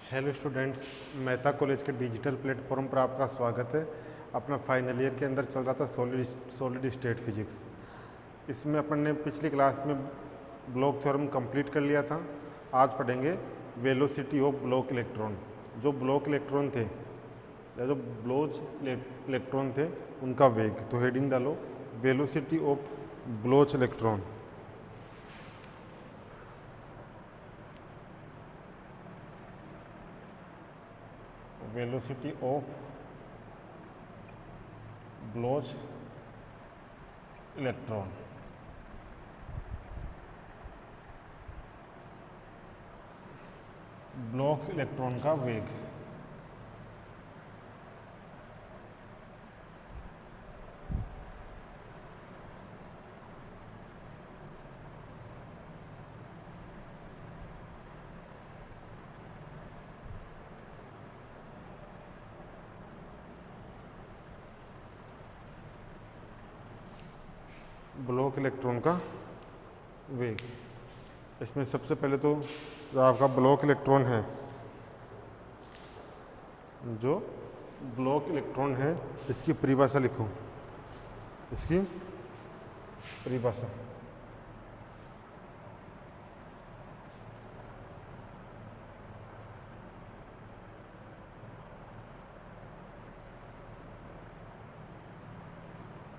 Hello students, Mehta college के digital platform पर आपका स्वागत है। अपना फाइनल ईयर के अंदर चल रहा था सॉलिड स्टेट फिजिक्स। इसमें अपन ने पिछली क्लास में ब्लॉक थ्योरम कंप्लीट कर लिया था। आज पढ़ेंगे वेलोसिटी ऑफ ब्लॉक इलेक्ट्रॉन। जो ब्लॉक इलेक्ट्रॉन थे या जो ब्लोच इलेक्ट्रॉन थे उनका वेग। तो हेडिंग डालो velocity of Baloch electron. Velocity of Baloch electron. Block electron का वेग। ब्लॉक इलेक्ट्रॉन का वेग। इसमें सबसे पहले तो जो आपका ब्लॉक इलेक्ट्रॉन है, जो ब्लॉक इलेक्ट्रॉन है इसकी परिभाषा लिखो। इसकी परिभाषा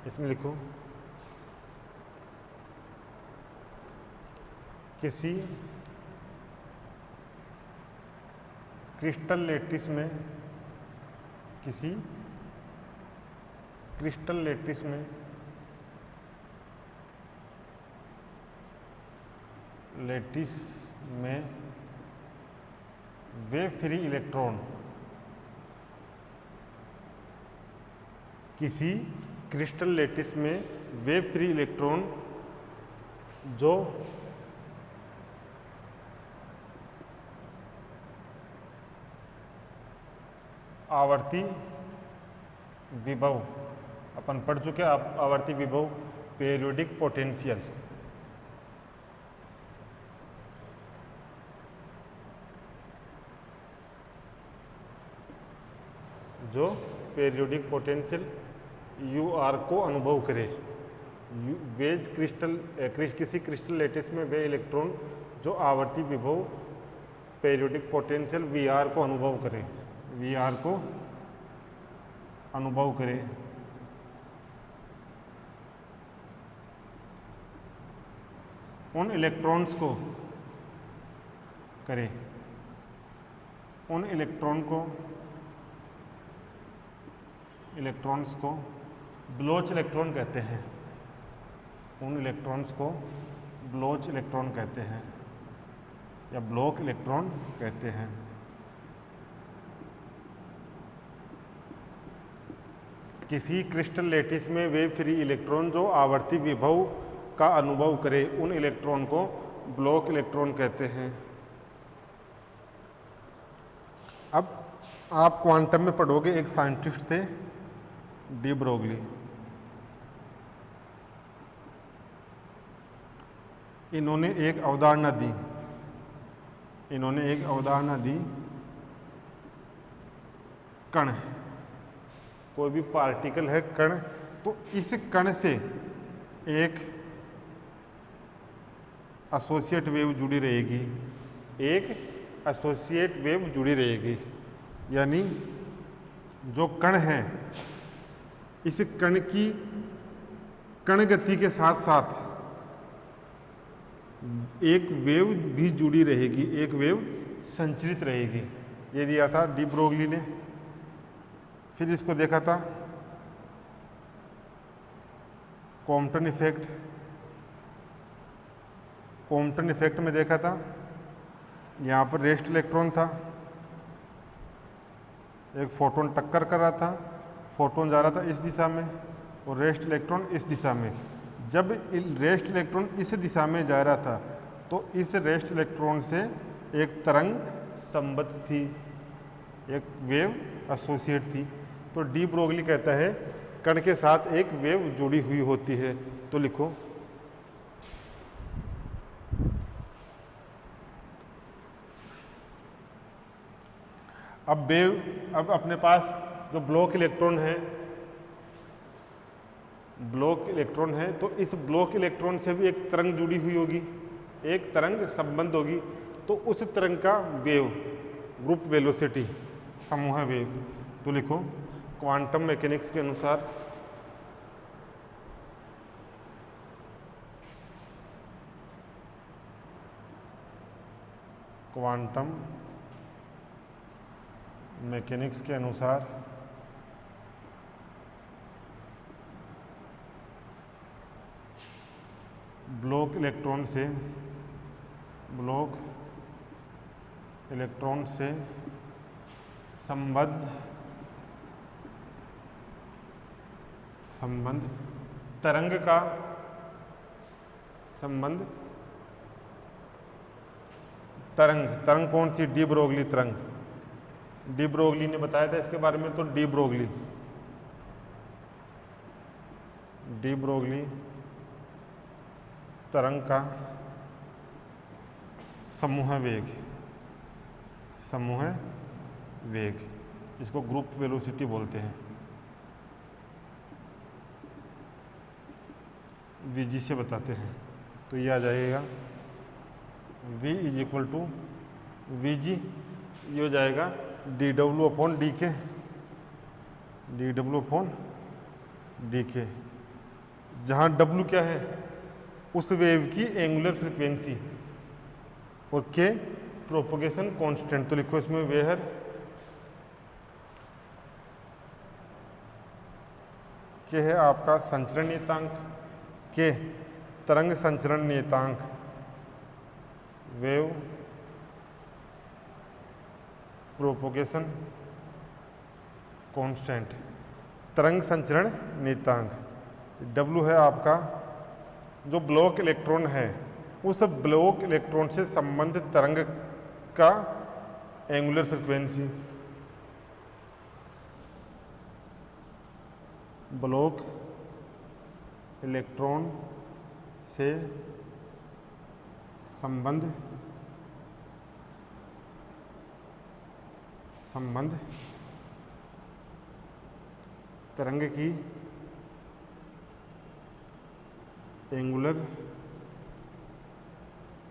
इसमें लिखो, किसी क्रिस्टल लैटिस में वे फ्री इलेक्ट्रॉन, किसी क्रिस्टल लैटिस में वे फ्री इलेक्ट्रॉन जो आवर्ती विभव, अपन पढ़ चुके आवर्ती विभव, पीरियोडिक पोटेंशियल, जो पीरियोडिक पोटेंशियल UR को अनुभव करे। किसी क्रिस्टल लैटिस में वे इलेक्ट्रॉन जो आवर्ती विभव पीरियोडिक पोटेंशियल VR को अनुभव करे, उन इलेक्ट्रॉन्स को ब्लोच इलेक्ट्रॉन कहते हैं। उन इलेक्ट्रॉन्स को ब्लोच इलेक्ट्रॉन कहते हैं या ब्लॉक इलेक्ट्रॉन कहते हैं। किसी क्रिस्टल लैटिस में वे फ्री इलेक्ट्रॉन जो आवर्ती विभव का अनुभव करे, उन इलेक्ट्रॉन को ब्लॉक इलेक्ट्रॉन कहते हैं। अब आप क्वांटम में पढ़ोगे, एक साइंटिस्ट थे डी ब्रोगली। इन्होंने एक अवधारणा दी, कण। कोई भी पार्टिकल है कण, तो इस कण से एक एसोसिएट वेव जुड़ी रहेगी। यानी जो कण है, इस कण की कण गति के साथ साथ एक वेव भी जुड़ी रहेगी, एक वेव संचरित रहेगी। ये दिया था डी ब्रोगली ने। फिर इसको देखा था कॉम्पटन इफेक्ट में देखा था। यहाँ पर रेस्ट इलेक्ट्रॉन था, एक फोटोन टक्कर कर रहा था, फोटोन जा रहा था इस दिशा में और रेस्ट इलेक्ट्रॉन इस दिशा में। जब रेस्ट इलेक्ट्रॉन इस दिशा में जा रहा था तो इस रेस्ट इलेक्ट्रॉन से एक तरंग संबद्ध थी, एक वेव एसोसिएट थी। तो डी ब्रोगली कहता है कण के साथ एक वेव जुड़ी हुई होती है। तो लिखो अब अपने पास जो ब्लॉक इलेक्ट्रॉन है, तो इस ब्लॉक इलेक्ट्रॉन से भी एक तरंग जुड़ी हुई होगी, एक तरंग संबंध होगी। तो उस तरंग का वेव, ग्रुप वेलोसिटी, समूह वेग, तो लिखो क्वांटम मैकेनिक्स के अनुसार क्वांटम मैकेनिक्स के अनुसार ब्लॉक इलेक्ट्रॉन से संबद्ध तरंग का संबंध, तरंग कौन सी? डी ब्रोगली तरंग। डी ब्रोगली ने बताया था इसके बारे में, तो डी ब्रोगली तरंग का समूह वेग, इसको ग्रुप वेलोसिटी बोलते हैं। वीजी से बताते हैं, तो ये आ जाएगा V is equal to V G, ये हो जाएगा डी डब्ल्यू अपॉन डी के, जहाँ W क्या है? उस वेव की एंगुलर फ्रीक्वेंसी और के प्रोपोगेशन कांस्टेंट। तो लिखो इसमें वेहर के है आपका संचरण नियतांक, के तरंग संचरण नियतांक, वेव प्रोपोगेशन कांस्टेंट, तरंग संचरण नियतांक। W है आपका जो ब्लॉक इलेक्ट्रॉन है, उस ब्लॉक इलेक्ट्रॉन से संबंधित तरंग का एंगुलर फ्रीक्वेंसी। ब्लॉक इलेक्ट्रॉन से संबंध तरंग की एंगुलर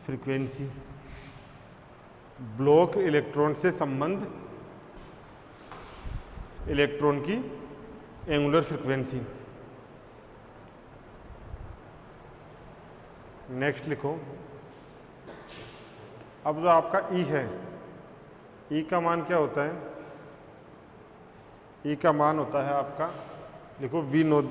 फ्रीक्वेंसी। ब्लॉक इलेक्ट्रॉन से संबंध इलेक्ट्रॉन की एंगुलर फ्रीक्वेंसी। नेक्स्ट लिखो, अब जो आपका E है, E का मान क्या होता है? E का मान होता है आपका, लिखो V नो।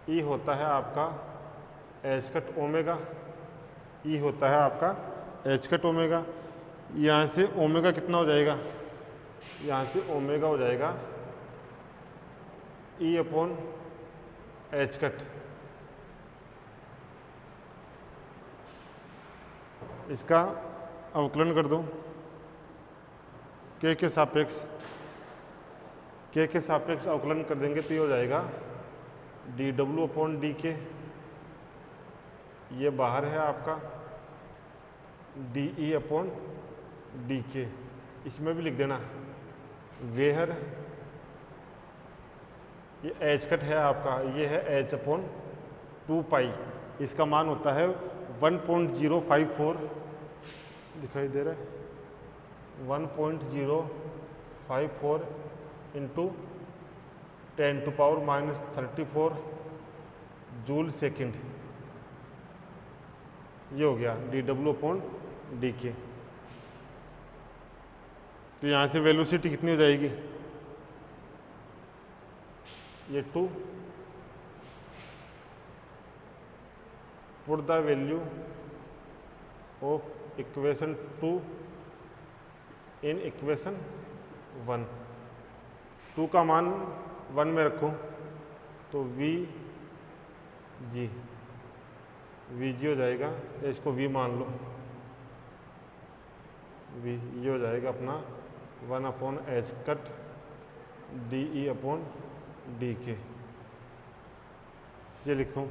E होता है आपका एच कट ओमेगा, E होता है आपका एच कट ओमेगा। यहाँ से ओमेगा कितना हो जाएगा? यहाँ से ओमेगा हो जाएगा E अपॉन एच कट। इसका अवकलन कर दो के सापेक्ष अवकलन कर देंगे तो ये हो जाएगा डी डब्ल्यू अपॉन डी के, ये बाहर है आपका डी ई अपॉन डी के। इसमें भी लिख देना वेहर, ये एच कट है आपका, ये है एच अपॉन 2 पाई। इसका मान होता है 1.054, दिखाई दे रहा है, 1.054 इंटू 10⁻34 जूल सेकंड। ये हो गया डी डब्ल्यू अपॉन डी के। तो यहाँ से वेलोसिटी कितनी हो जाएगी? ये 2, put the value of equation 2 in equation 1। 2 का मान 1 में रखो तो वी जी हो जाएगा, इसको V मान लो, V ये हो जाएगा अपना 1 upon H cut d e upon D के। ये लिखो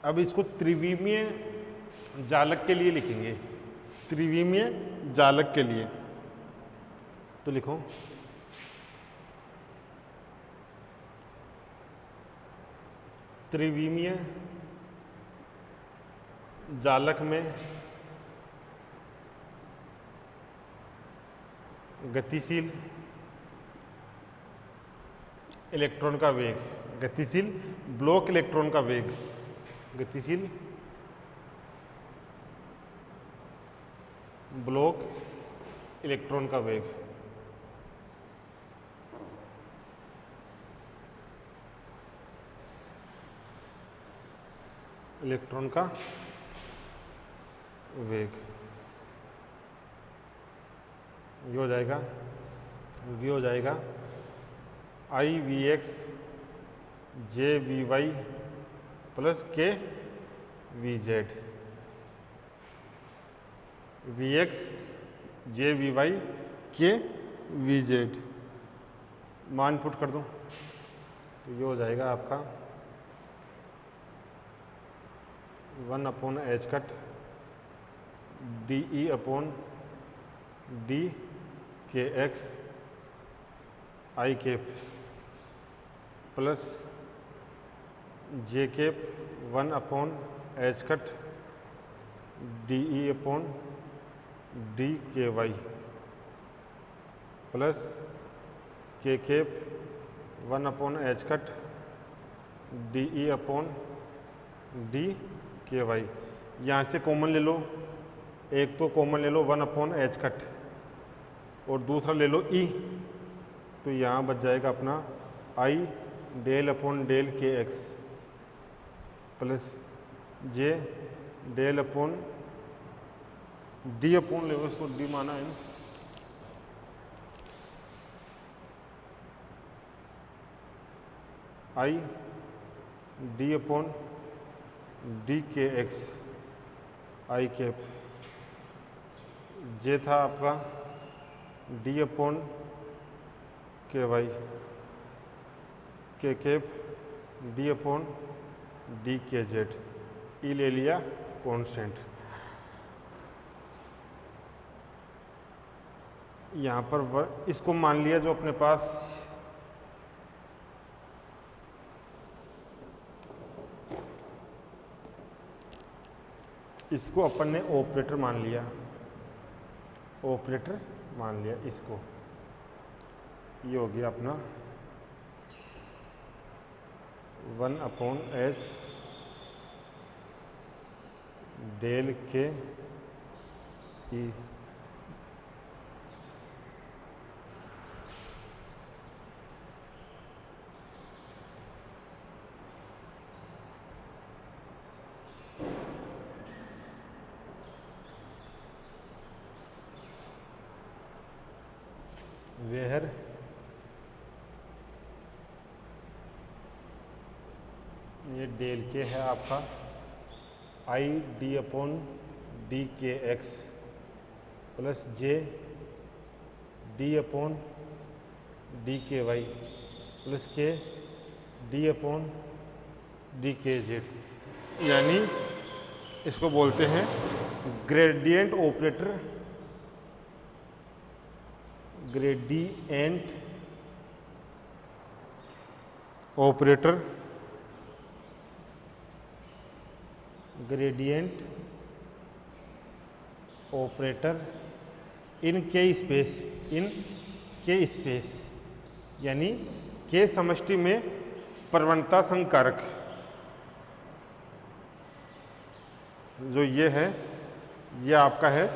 अब इसको त्रिविमीय जालक के लिए लिखेंगे, त्रिविमीय जालक के लिए। तो लिखो त्रिविमीय जालक में गतिशील इलेक्ट्रॉन का वेग, गतिशील ब्लॉक इलेक्ट्रॉन का वेग, गतिशील ब्लॉक इलेक्ट्रॉन का वेग, इलेक्ट्रॉन का वेग, ये हो जाएगा, ये हो जाएगा i we x j we Y plus के we z, v x j we y k we z. मान पुट कर दूं तो ये हो जाएगा आपका 1/h cut d e upon D k x i cap plus j cap 1/h cut d e upon D k y plus k cap 1/h cut d e upon D k y. यहाँ से common ले लो, एक तो common ले लो 1/h cut और दूसरा ले लो ई, तो यहाँ बच जाएगा अपना आई डेल अपॉन डेल के एक्स प्लस जे डेल अपॉन डी अपॉन ले, इसको डी माना है ना, आई d upon D k x i cap, जे था आपका डी अपॉन के वाई के cap D upon D k Z, ई ले लिया कांस्टेंट। यहाँ पर इसको मान लिया जो अपने पास इसको अपन ने ऑपरेटर मान लिया, ऑपरेटर मान लिया इसको, ये हो गया अपना 1/h डेल के ई वेहर ये डेल के है आपका i d upon D k x plus j d upon D k y plus k d upon D k z, यानी इसको बोलते हैं gradient operator, gradient operator, gradient operator in k space, in k space यानी के समष्टि में प्रवणता संकारक, जो ये है ये आपका है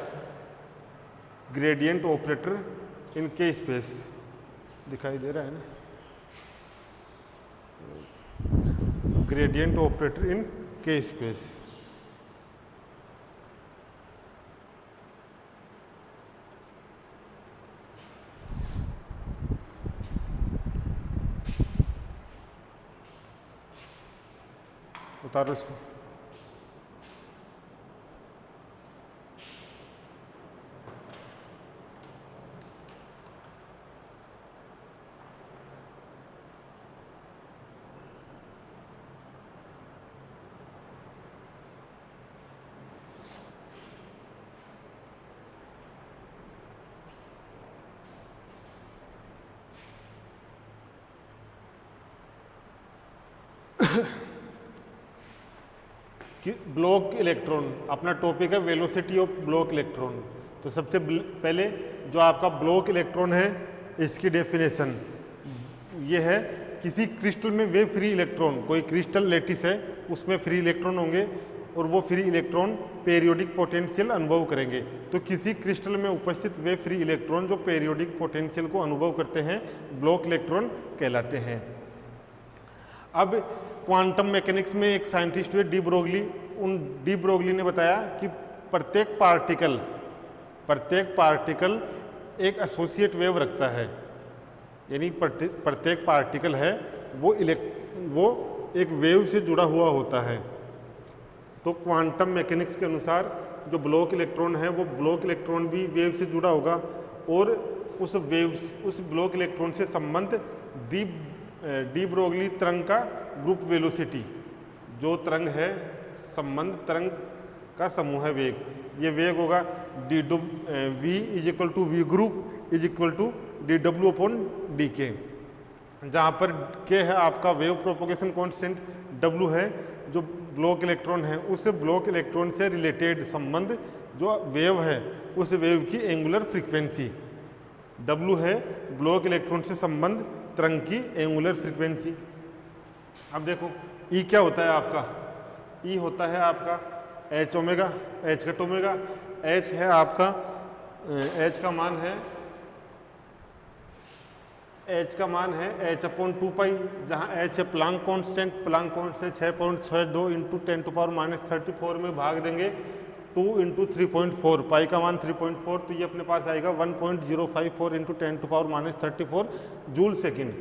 gradient operator in k space, दिखाई दे रहा है ना, gradient operator in k space. उतारो इसको। कि ब्लॉक इलेक्ट्रॉन, अपना टॉपिक है वेलोसिटी ऑफ ब्लॉक इलेक्ट्रॉन। तो सबसे पहले जो आपका ब्लॉक इलेक्ट्रॉन है इसकी डेफिनेशन ये है, किसी क्रिस्टल में वे फ्री इलेक्ट्रॉन, कोई क्रिस्टल लेटिस है उसमें फ्री इलेक्ट्रॉन होंगे और वो फ्री इलेक्ट्रॉन पेरियोडिक पोटेंशियल अनुभव करेंगे। तो किसी क्रिस्टल में उपस्थित वे फ्री इलेक्ट्रॉन जो पेरियोडिक पोटेंशियल को अनुभव करते हैं ब्लॉक इलेक्ट्रॉन कहलाते हैं। अब क्वांटम मैकेनिक्स में एक साइंटिस्ट हुए डी ब्रोगली, उन डी ब्रोगली ने बताया कि प्रत्येक पार्टिकल एक एसोसिएट वेव रखता है, यानी प्रत्येक पार्टिकल है वो एक वेव से जुड़ा हुआ होता है। तो क्वांटम मैकेनिक्स के अनुसार जो ब्लॉक इलेक्ट्रॉन है वो ब्लॉक इलेक्ट्रॉन भी वेव से जुड़ा होगा और उस ब्लॉक इलेक्ट्रॉन से संबंध डी ब्रोगली तरंग का ग्रुप वेलोसिटी, जो तरंग है संबंध तरंग का समूह है वेग, ये वेग होगा v is equal to V group is equal to dw upon dk, जहाँ पर k है आपका वेव प्रोपोगेशन कांस्टेंट, w है जो ब्लॉक इलेक्ट्रॉन है उस ब्लॉक इलेक्ट्रॉन से रिलेटेड संबंध जो वेव है उस वेव की एंगुलर फ्रीक्वेंसी, w है ब्लॉक इलेक्ट्रॉन से संबंध तरंग की एंगुलर फ्रीक्वेंसी। अब देखो E क्या होता है आपका, E होता है आपका h omega, h cut omega, h है आपका h का मान है h अपॉन 2 पाई, जहाँ h है प्लांक कांस्टेंट 6.62 इंटू 10⁻34 में भाग देंगे 2 इंटू 3.4, पाई का मान 3.4, तो ये अपने पास आएगा 1.054 इंटू 10⁻34 जूल सेकेंड।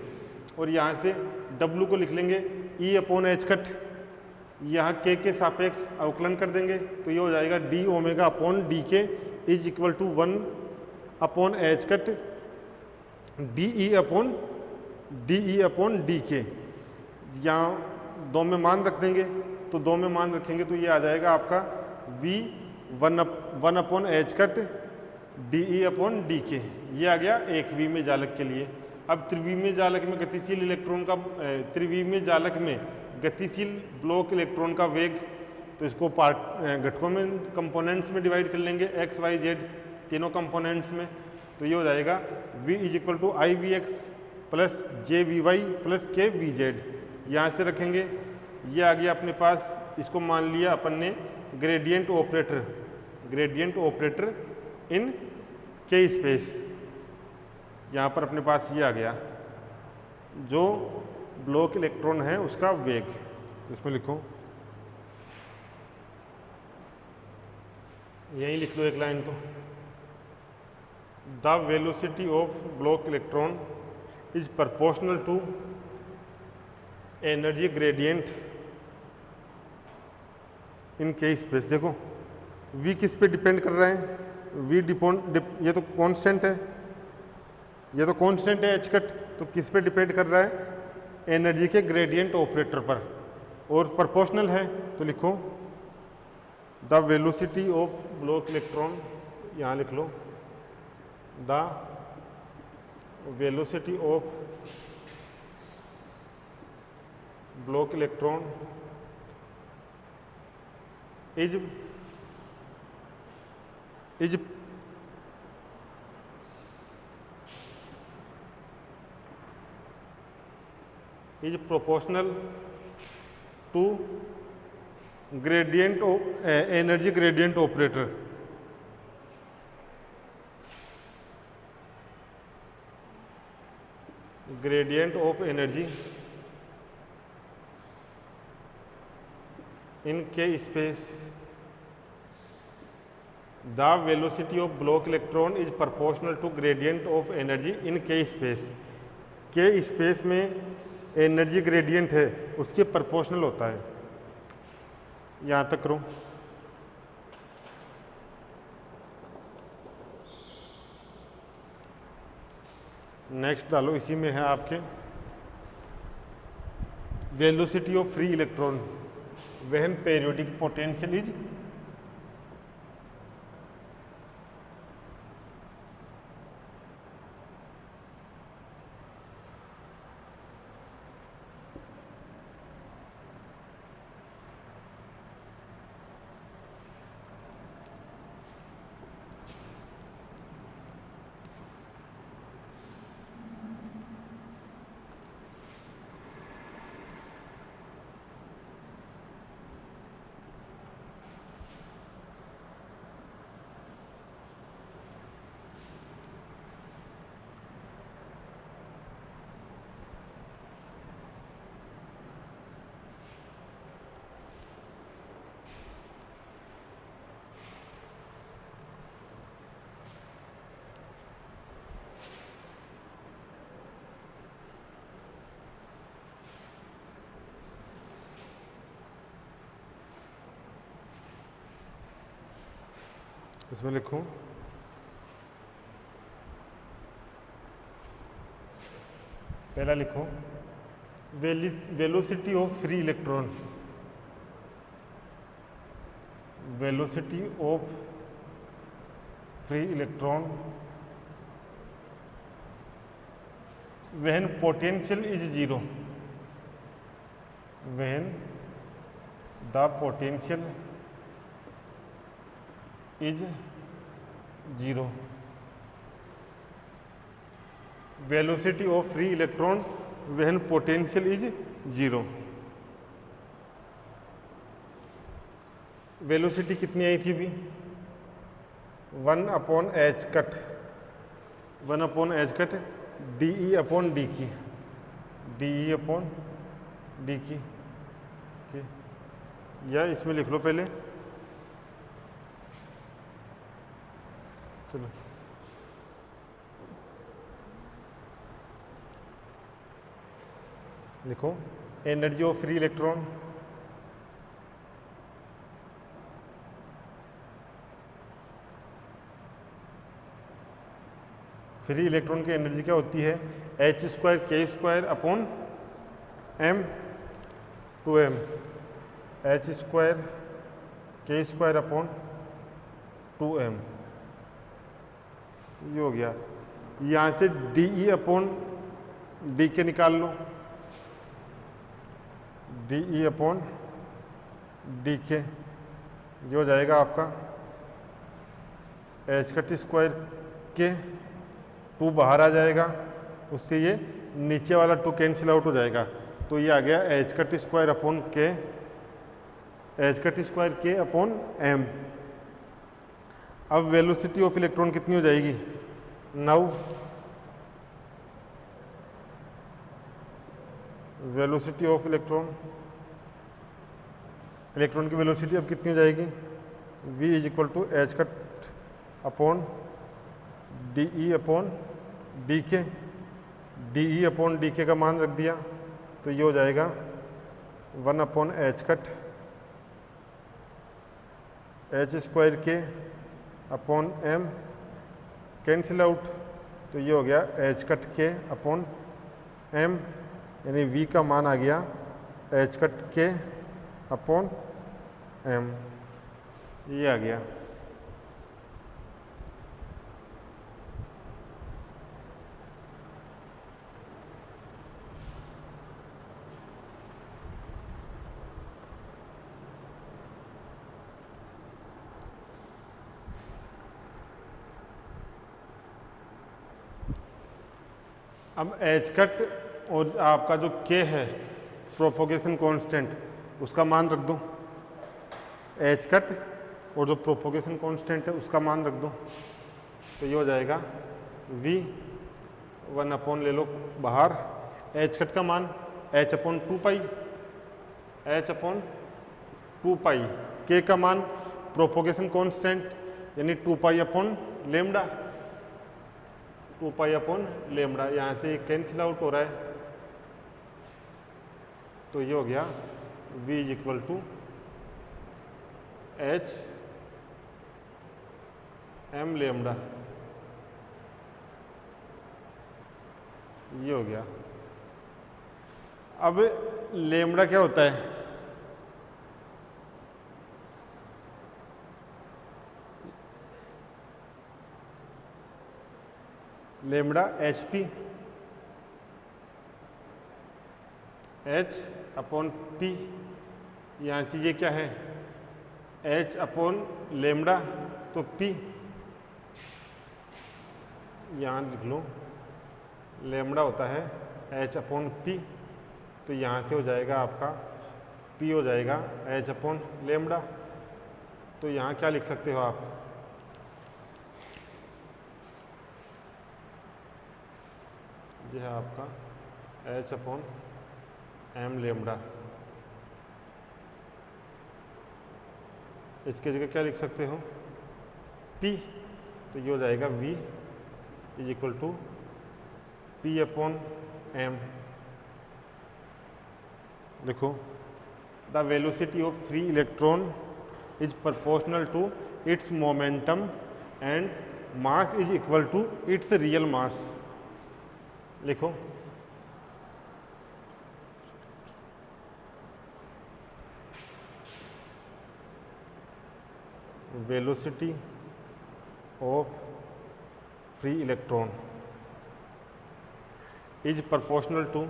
और यहाँ से W को लिख लेंगे E अपॉन एच कट, यहाँ K के सापेक्ष अवकलन कर देंगे तो ये हो जाएगा d omega upon D K is equal to 1 upon H cut D upon D K. यहाँ 2 में मान रख देंगे तो 2 में मान रखेंगे तो ये आ जाएगा आपका v 1 upon H cut D upon D के, ये आ गया एक विमीय जालक के लिए। अब त्रिविमीय जालक में गतिशील इलेक्ट्रॉन का त्रिविमीय जालक में गतिशील ब्लॉक इलेक्ट्रॉन का वेग, तो इसको घटकों में कंपोनेंट्स में डिवाइड कर लेंगे x y z तीनों कंपोनेंट्स में, तो ये हो जाएगा v is equal to I we X plus J we Y plus के वी जेड। यहाँ से रखेंगे ये आ गया अपने पास, इसको मान लिया अपन ने gradient operator in k space. यहाँ पर अपने पास ये आ गया जो ब्लॉक इलेक्ट्रॉन है उसका वेग, इसमें लिखो, यहीं लिख लो एक लाइन, तो the velocity of Bloch electron is proportional to energy gradient in k space. देखो v किस पे डिपेंड कर रहा है, ये तो कांस्टेंट है, ये तो कांस्टेंट है h कट, तो किस पे डिपेंड कर रहा है, एनर्जी के ग्रेडियंट ऑपरेटर पर, और प्रोपोर्शनल है तो लिखो the velocity of Bloch electron, यहाँ लिख लो the velocity of Bloch electron is proportional to gradient of energy gradient operator। Gradient of energy in K space, the velocity of block electron is proportional to gradient of energy in K space। K space में energy gradient है उसके proportional होता है। यहाँ तक करो, next डालो, इसी में है आपके velocity of free electron when periodic potential is इसमें लिखूं पहला लिखो velocity of free electron, velocity of free electron when potential is zero, when the potential is zero, velocity of free electron when potential is zero. Velocity कितनी आई थी भी? 1/h cut, 1/h cut d e upon D की, D e upon D की, या इसमें लिख लो पहले, चलो लिखो energy of free electron, free electron की एनर्जी क्या होती है? h² upon m 2m, h² upon 2m, ये हो गया। यहाँ से डी ई अपॉन डी के निकाल लो, डी ई अपॉन डी के, ये हो जाएगा आपका h² के 2 बाहर आ जाएगा, उससे ये नीचे वाला 2 कैंसिल आउट हो जाएगा, तो ये आ गया h² अपॉन के, h² के अपॉन m। अब वेलोसिटी ऑफ इलेक्ट्रॉन कितनी हो जाएगी? 9, वेलोसिटी ऑफ इलेक्ट्रॉन, इलेक्ट्रॉन की वेलोसिटी अब कितनी हो जाएगी? v = h upon D e upon D के, डी ई अपॉन डी के का मान रख दिया, तो ये हो जाएगा 1/h कट h² के अपॉन m, कैंसिल आउट, तो ये हो गया h के अपॉन m, यानी v का मान आ गया h के अपॉन m, ये आ गया। अब एच कट और आपका जो के है प्रोपोगेशन कांस्टेंट, उसका मान रख दो, एच कट और जो प्रोपोगेशन कांस्टेंट है उसका मान रख दो, तो ये हो जाएगा v 1 ले लो बाहर, एच कट का मान h/2π, h/2π, के का मान प्रोपोगेशन कांस्टेंट यानी 2π/λ, 2π/λ, यहाँ से कैंसिल आउट हो रहा है, तो ये हो गया v = h/m λ, ये हो गया। अब लेमड़ा क्या होता है? लेमड़ा hp, h/p, यहाँ से ये क्या है? h/λ, तो p यहाँ लिख लो, लेमड़ा होता है h/p, तो यहाँ से हो जाएगा आपका p हो जाएगा h/λ, तो यहाँ क्या लिख सकते हो आप? यह है आपका h/m λ, इसके जगह क्या लिख सकते हो? p, तो ये हो जाएगा v = p/m। देखो, the velocity of free electron is proportional to its momentum and mass is equal to its real mass. लिखो, velocity of free electron is proportional to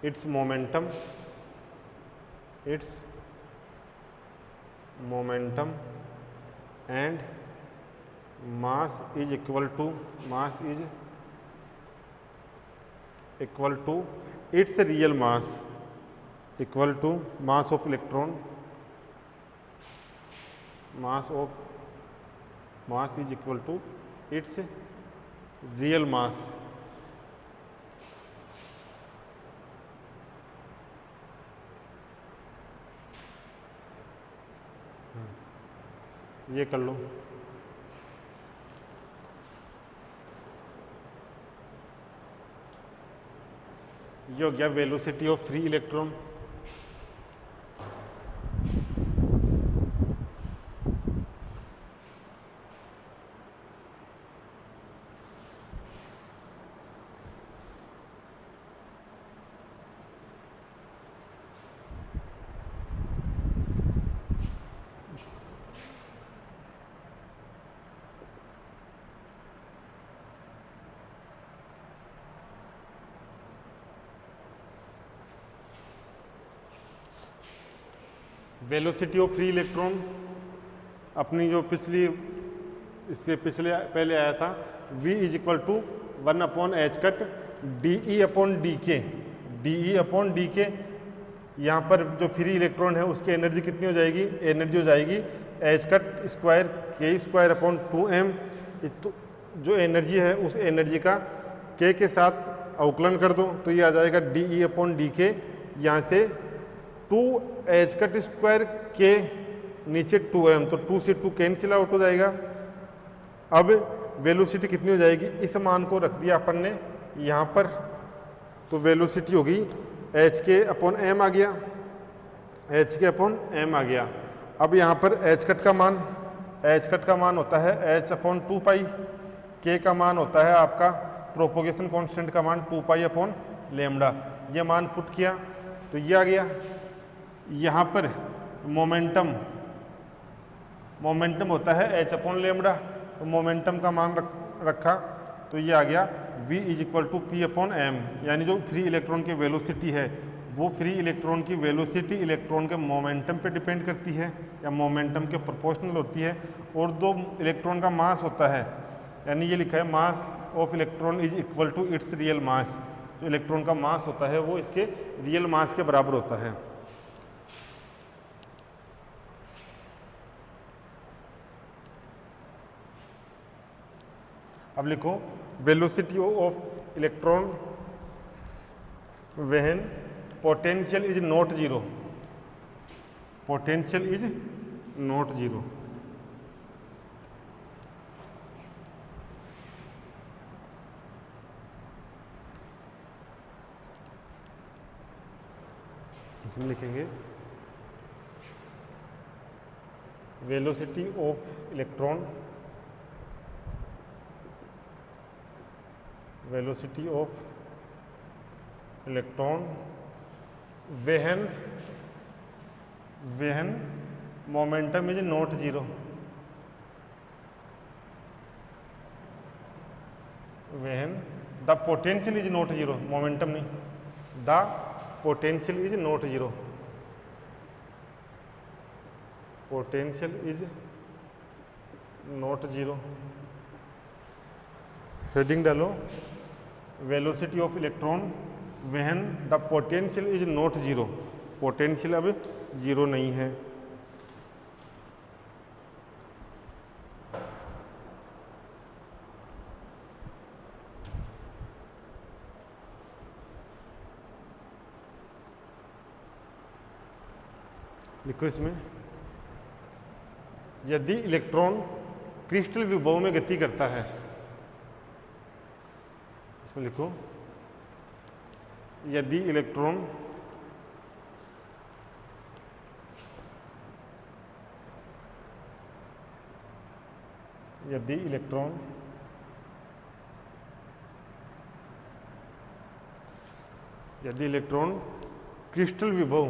its momentum and mass is equal to its real mass, equal to mass of electron, mass is equal to its real mass. ये कर लो। ये हो गया velocity of free electron. Velocity of free electron अपनी जो इससे पहले आया था v is equal to 1/h DE/dk। यहाँ पर जो फ्री इलेक्ट्रॉन है उसकी एनर्जी कितनी हो जाएगी? एनर्जी हो जाएगी h²2m। जो एनर्जी है उस एनर्जी का k के साथ अवकलन कर दो तो ये आ जाएगा DE/dk। यहाँ से 2h²k नीचे 2m, तो 2 से 2 कैंसिल आउट हो जाएगा। अब वेलोसिटी कितनी हो जाएगी? इस मान को रख दिया अपन ने यहाँ पर, तो वेलोसिटी होगी hk/m आ गया, hk/m आ गया। अब यहाँ पर h का मान होता है h/2π, k का मान होता है आपका प्रोपोगेशन कांस्टेंट का मान 2π/λ। ये मान पुट किया तो ये आ गया। यहाँ पर मोमेंटम होता है h/λ, तो मोमेंटम का मान रखा तो ये आ गया v is equal to p/m। यानी जो फ्री इलेक्ट्रॉन की वेलोसिटी है वो फ्री इलेक्ट्रॉन की वेलोसिटी इलेक्ट्रॉन के मोमेंटम पे डिपेंड करती है या मोमेंटम के प्रोपोर्शनल होती है, और दो इलेक्ट्रॉन का मास होता है, यानी ये लिखा है mass of electron is equal to its real mass. जो इलेक्ट्रॉन का मास होता है वो इसके रियल मास के बराबर होता है। अब लिखो velocity of electron when potential is not zero, potential is not zero. इसमें लिखेंगे velocity of electron, velocity of electron when momentum is not zero, when the potential is not zero, momentum नहीं, the potential is not zero, potential is not zero। Heading डालो velocity of electron when the potential is not zero, potential अब zero नहीं है। लिखो इसमें यदि electron crystal विभव में गति करता है, इसमें लिखो यदि इलेक्ट्रॉन यदि इलेक्ट्रॉन क्रिस्टल विभव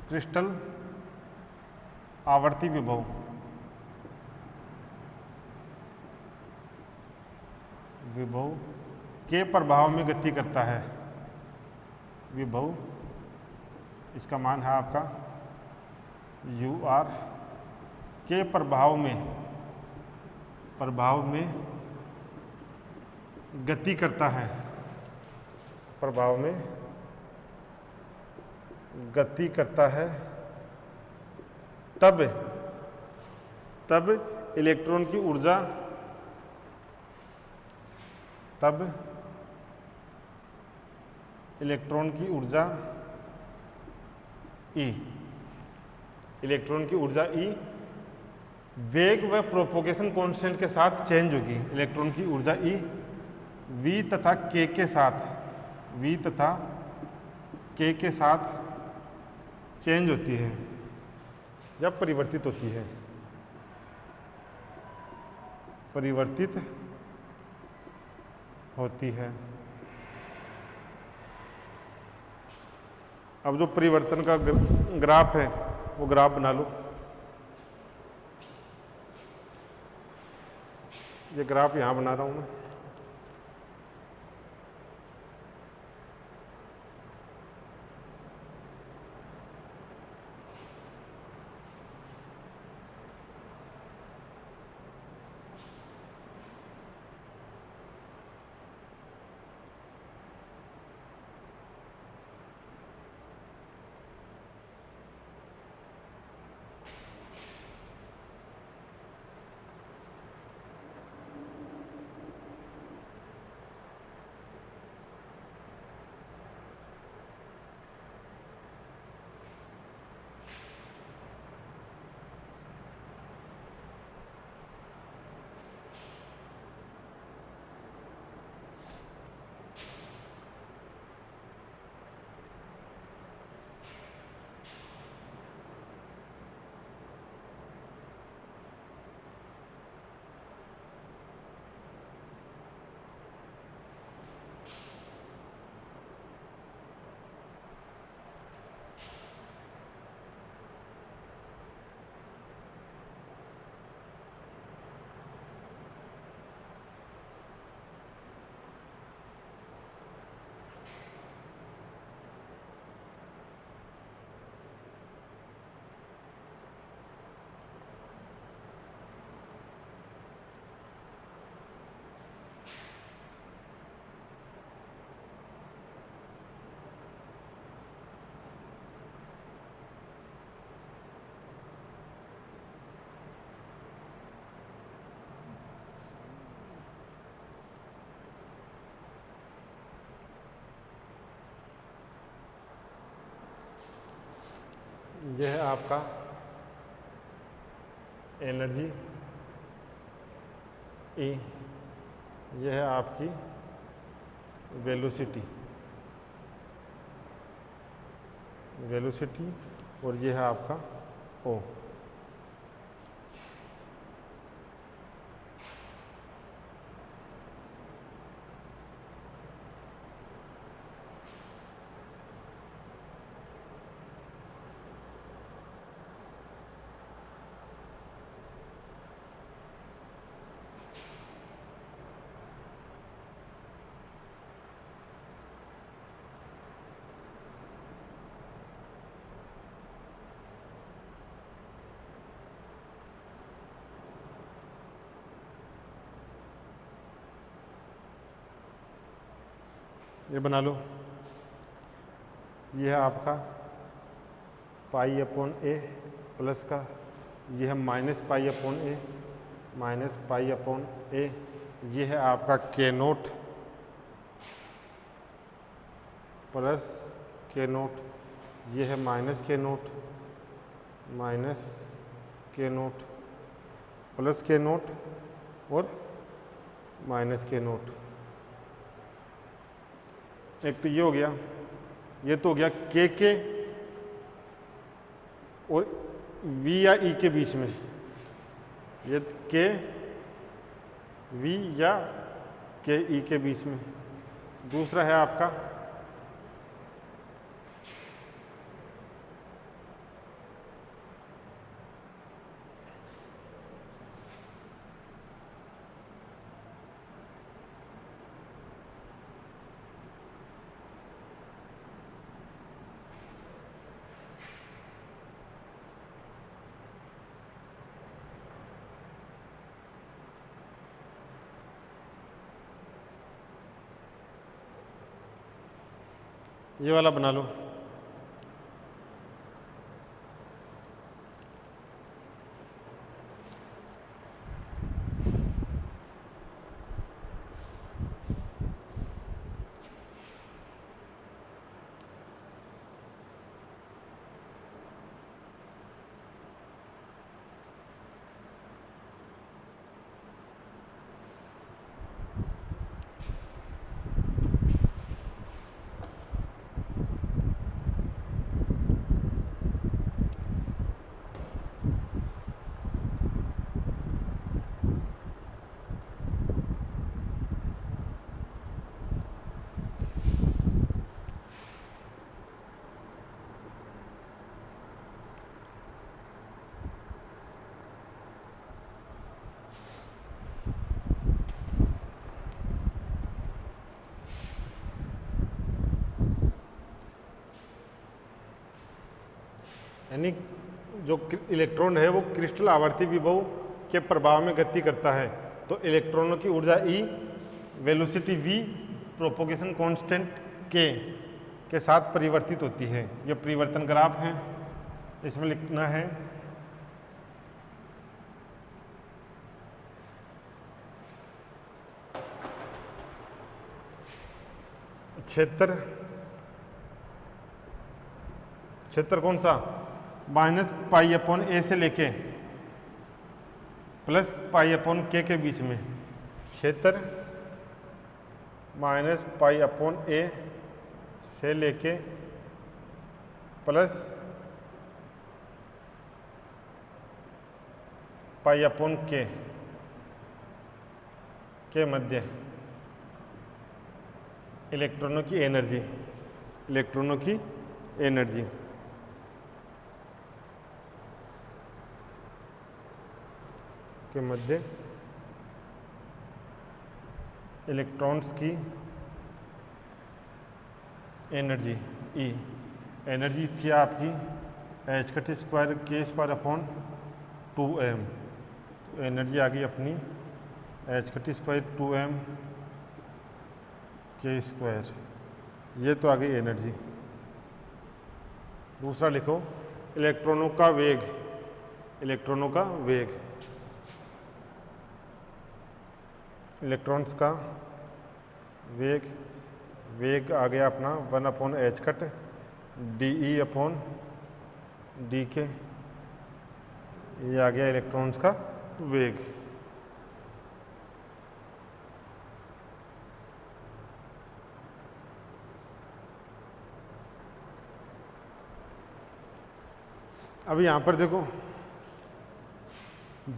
क्रिस्टल आवर्ती विभव के प्रभाव में गति करता है, विभव इसका मान है आपका UR के प्रभाव में गति करता है, प्रभाव में गति करता है, तब इलेक्ट्रॉन की ऊर्जा E वेग व प्रोपोगेशन कांस्टेंट के साथ चेंज होगी। इलेक्ट्रॉन की ऊर्जा E V तथा K के साथ चेंज होती है जब परिवर्तित होती है। अब जो परिवर्तन का ग्राफ है वो ग्राफ बना लो। ये ग्राफ यहाँ बना रहा हूँ मैं। यह है आपका एनर्जी E, यह है आपकी वेलोसिटी और यह है आपका O। ये बना लो। यह है आपका π/a प्लस का, यह है -π/a यह है आपका k0 प्लस k0, यह है -k0 प्लस k0 और माइनस के नोट। एक तो ये हो गया, ये तो हो गया के और वी या ई के बीच में, ये के वी या के ई के बीच में। दूसरा है आपका ये वाला बना लो। यानी जो इलेक्ट्रॉन है वो क्रिस्टल आवर्ती विभव के प्रभाव में गति करता है, तो इलेक्ट्रॉनों की ऊर्जा E, velocity V, propagation constant K के साथ परिवर्तित होती है। ये परिवर्तन ग्राफ है, इसमें लिखना है क्षेत्र कौन सा, माइनस पाई अपॉन ए से लेके प्लस पाई अपॉन के बीच में। क्षेत्र माइनस पाई अपॉन ए से लेके प्लस पाई अपॉन के मध्य इलेक्ट्रॉनों की एनर्जी के मध्य इलेक्ट्रॉन्स की एनर्जी E। एनर्जी थी आपकी h² k² upon 2m। Energy आ गई अपनी h² 2m k²। ये तो आ गई एनर्जी। दूसरा लिखो इलेक्ट्रॉनों का वेग। इलेक्ट्रॉन्स का वेग आ गया अपना 1/h dE अपॉन dk। ये आ गया इलेक्ट्रॉन्स का वेग। अब यहाँ पर देखो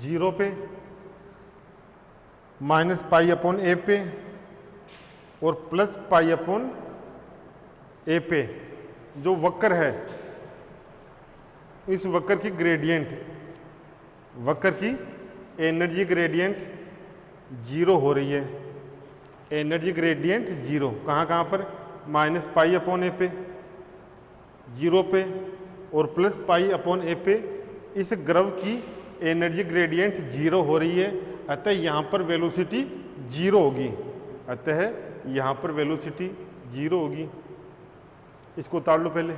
0 पे माइनस पाई अपॉन ए पे और प्लस पाई अपॉन ए पे जो वक्र है, इस वक्र की एनर्जी ग्रेडियंट 0 हो रही है। एनर्जी ग्रेडियंट 0 कहाँ पर, माइनस पाई अपॉन ए पे 0 पे और प्लस पाई अपॉन ए पे। इस ग्रव की एनर्जी ग्रेडियंट 0 हो रही है, अतः यहाँ पर वेलोसिटी 0 होगी। इसको उतार लो पहले।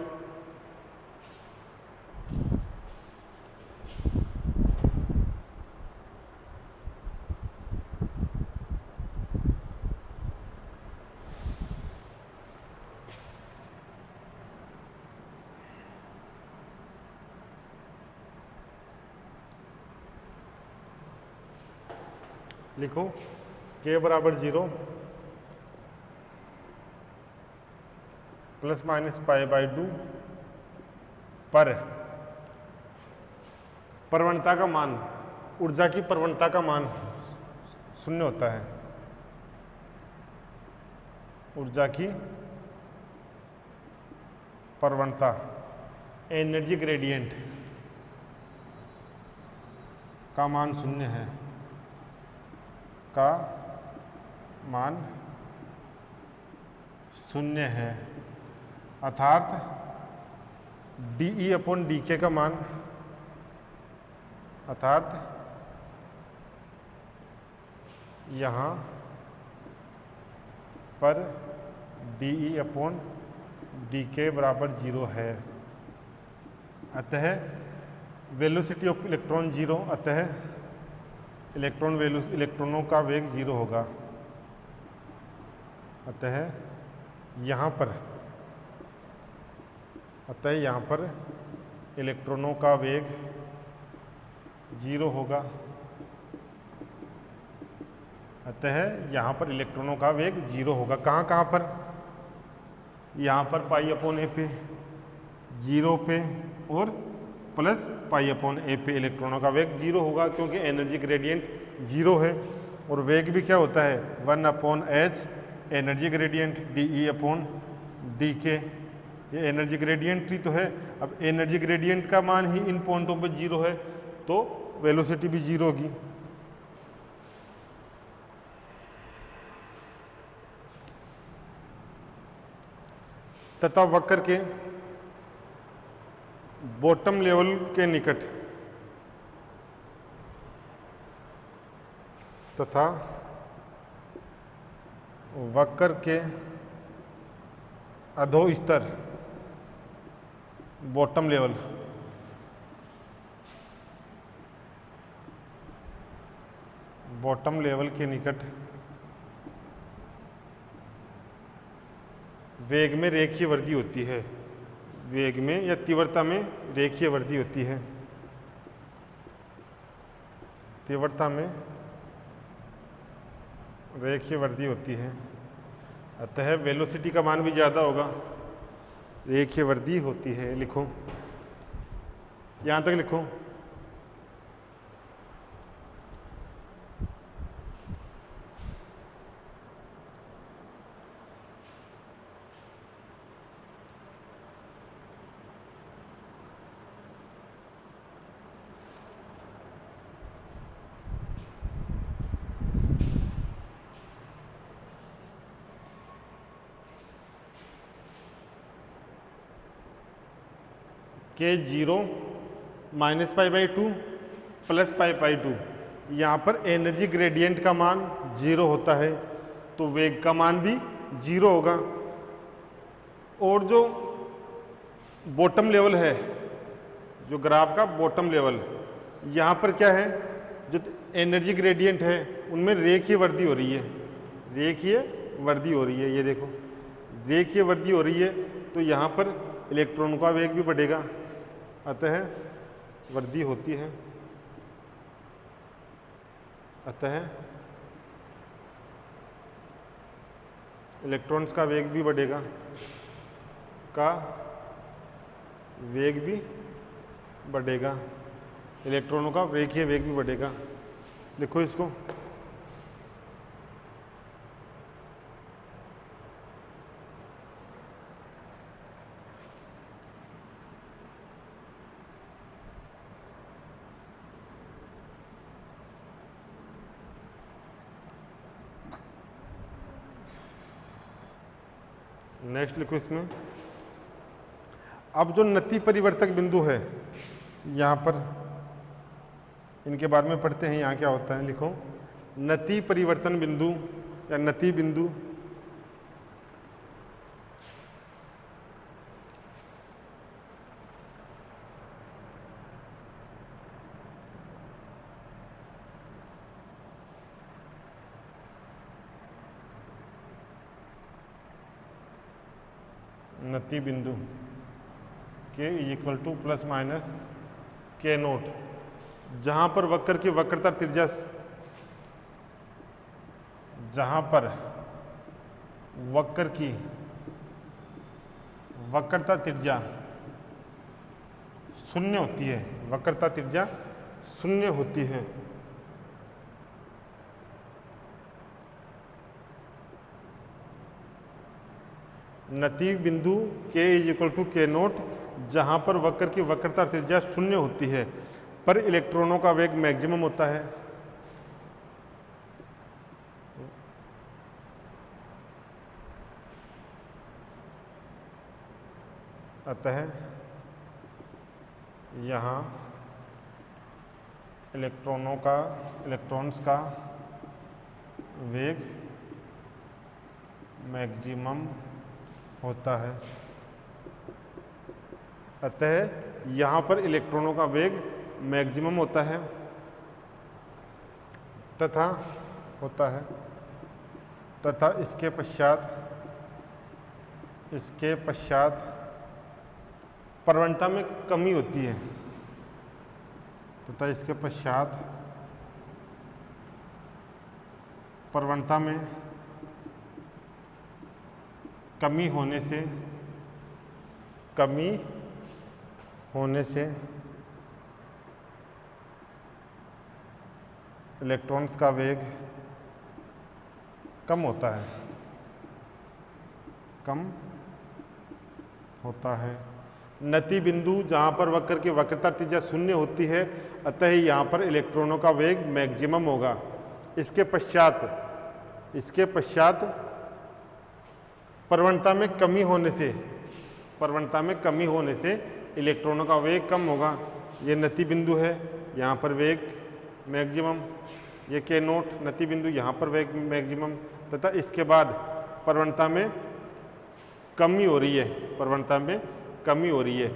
लिखो के बराबर 0 प्लस माइनस पाई बाई 2 पर प्रवणता का मान, ऊर्जा की प्रवणता का मान 0 होता है। ऊर्जा की प्रवणता एनर्जी ग्रेडियंट का मान 0 है, का मान 0 है, अर्थात dE/dk का मान, अर्थात यहाँ पर dE/dk बराबर 0 है। अतः वेलोसिटी ऑफ इलेक्ट्रॉन 0, अतः इलेक्ट्रॉनों का वेग 0 होगा। अतः यहाँ पर इलेक्ट्रॉनों का वेग 0 होगा। अतः यहाँ पर इलेक्ट्रॉनों का वेग 0 होगा। कहाँ पर? यहाँ पर पाई अपॉन ए पे 0 पे और प्लस पाई अपॉन ए पे इलेक्ट्रॉनों का वेग 0 होगा, क्योंकि एनर्जी ग्रेडियंट 0 है। और वेग भी क्या होता है? 1/h energy gradient dE/dk। ये एनर्जी ग्रेडियंट ही तो है। अब एनर्जी ग्रेडियंट का मान ही इन पॉइंटों पे 0 है, तो वेलोसिटी भी 0 होगी। तथा वक्र के बॉटम लेवल के निकट, तथा वक्र के अधोस्तर बॉटम लेवल के निकट वेग में रेखीय वृद्धि होती है। वेग में या तीव्रता में रेखीय वृद्धि होती है। तीव्रता में रेखीय वृद्धि होती है, अतः वेलोसिटी का मान भी ज़्यादा होगा। रेखीय वृद्धि होती है। लिखो, यहाँ तक लिखो। के 0 minus pi by 2 plus pi by 2, यहाँ पर एनर्जी ग्रेडियंट का मान 0 होता है, तो वेग का मान भी 0 होगा। और जो बॉटम लेवल है, जो ग्राफ का बॉटम लेवल, यहाँ पर क्या है? जो एनर्जी ग्रेडियंट है उनमें रेखीय वृद्धि हो रही है। रेखीय वृद्धि हो रही है, ये देखो रेखीय वृद्धि हो रही है, तो यहाँ पर इलेक्ट्रॉन का वेग भी बढ़ेगा, अतः वृद्धि होती है। अतः इलेक्ट्रॉन्स का वेग भी बढ़ेगा, इलेक्ट्रॉनों का रेखीय वेग भी बढ़ेगा। लिखो इसको। नेक्स्ट लिखो इसमें। अब जो नति परिवर्तक बिंदु है, यहाँ पर इनके बारे में पढ़ते हैं। यहाँ क्या होता है? लिखो, नति परिवर्तन बिंदु या नति बिंदु नति बिंदु के इक्वल टू प्लस माइनस के नोट, जहाँ पर वक्र की वक्रता त्रिज्या जहाँ पर वक्र की वक्रता त्रिज्या शून्य होती है, वक्रता त्रिज्या शून्य होती है, नति बिंदु k = k0 जहाँ पर वक्र की वक्रता त्रिज्या शून्य होती है पर इलेक्ट्रॉनों का वेग मैक्सिमम होता है। अतः यहाँ इलेक्ट्रॉन्स का वेग मैक्सिमम होता है। अतः यहाँ पर इलेक्ट्रॉनों का वेग मैक्सिमम होता है तथा इसके पश्चात प्रवणता में कमी होती है, तथा इसके पश्चात प्रवणता में कमी होने से इलेक्ट्रॉन्स का वेग कम होता है। नति बिंदु जहाँ पर वक्र की वक्रता त्रिज्या शून्य होती है, अतः यहाँ पर इलेक्ट्रॉनों का वेग मैक्सिमम होगा। इसके पश्चात प्रवणता में कमी होने से इलेक्ट्रॉनों का वेग कम होगा। ये नति बिंदु है, यहाँ पर वेग मैक्सिमम, ये k0 नति बिंदु, यहाँ पर वेग मैक्सिमम, तथा इसके बाद प्रवणता में कमी हो रही है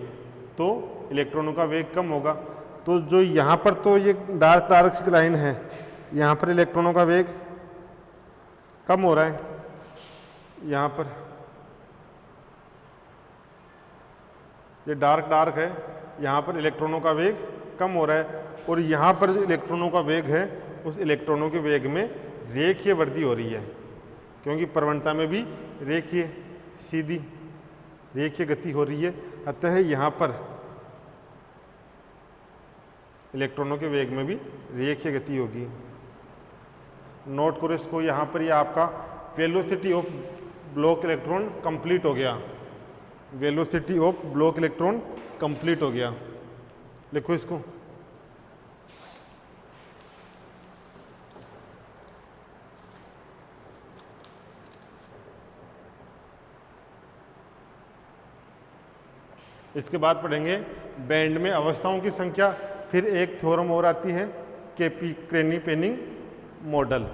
तो इलेक्ट्रॉनों का वेग कम होगा। तो जो यहाँ पर तो ये डार्क सी लाइन है, यहाँ पर इलेक्ट्रॉनों का वेग कम हो रहा है, यहाँ पर ये डार्क है, यहाँ पर इलेक्ट्रॉनों का वेग कम हो रहा है, और यहाँ पर जो इलेक्ट्रॉनों का वेग है उस इलेक्ट्रॉनों के वेग में रेखीय वृद्धि हो रही है, क्योंकि प्रवणता में भी सीधी रेखीय गति हो रही है। अतः यहाँ पर इलेक्ट्रॉनों के वेग में भी रेखीय गति होगी। नोट करो इसको, यहाँ पर ये आपका velocity of Bloch electron complete हो गया, velocity of Bloch electron complete हो गया। लिखो इसको। इसके बाद पढ़ेंगे बैंड में अवस्थाओं की संख्या, फिर एक थ्योरम और आती है केपी क्रेनी पेनिंग मॉडल।